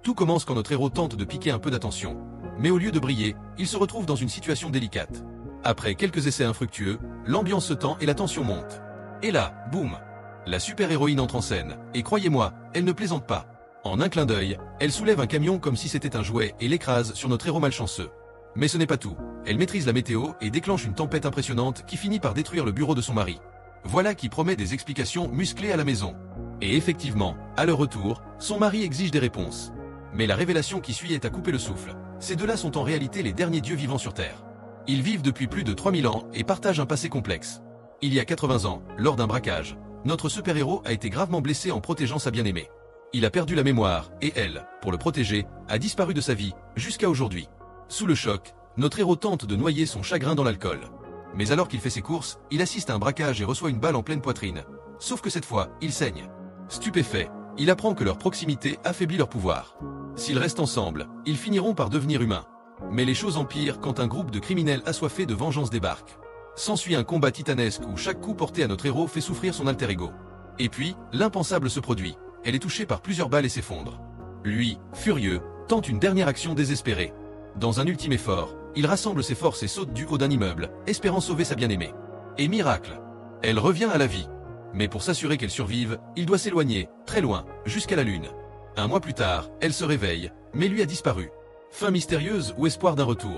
Tout commence quand notre héros tente de piquer un peu d'attention. Mais au lieu de briller, il se retrouve dans une situation délicate. Après quelques essais infructueux, l'ambiance se tend et la tension monte. Et là, boum! La super-héroïne entre en scène, et croyez-moi, elle ne plaisante pas. En un clin d'œil, elle soulève un camion comme si c'était un jouet et l'écrase sur notre héros malchanceux. Mais ce n'est pas tout. Elle maîtrise la météo et déclenche une tempête impressionnante qui finit par détruire le bureau de son mari. Voilà qui promet des explications musclées à la maison. Et effectivement, à leur retour, son mari exige des réponses. Mais la révélation qui suit est à couper le souffle. Ces deux-là sont en réalité les derniers dieux vivants sur Terre. Ils vivent depuis plus de 3000 ans et partagent un passé complexe. Il y a 80 ans, lors d'un braquage, notre super-héros a été gravement blessé en protégeant sa bien-aimée. Il a perdu la mémoire, et elle, pour le protéger, a disparu de sa vie, jusqu'à aujourd'hui. Sous le choc, notre héros tente de noyer son chagrin dans l'alcool. Mais alors qu'il fait ses courses, il assiste à un braquage et reçoit une balle en pleine poitrine. Sauf que cette fois, il saigne. Stupéfait, il apprend que leur proximité affaiblit leur pouvoir. S'ils restent ensemble, ils finiront par devenir humains. Mais les choses empirent quand un groupe de criminels assoiffés de vengeance débarque. S'ensuit un combat titanesque où chaque coup porté à notre héros fait souffrir son alter ego. Et puis, l'impensable se produit. Elle est touchée par plusieurs balles et s'effondre. Lui, furieux, tente une dernière action désespérée. Dans un ultime effort, il rassemble ses forces et saute du haut d'un immeuble, espérant sauver sa bien-aimée. Et miracle, elle revient à la vie. Mais pour s'assurer qu'elle survive, il doit s'éloigner, très loin, jusqu'à la Lune. Un mois plus tard, elle se réveille, mais lui a disparu. Fin mystérieuse ou espoir d'un retour?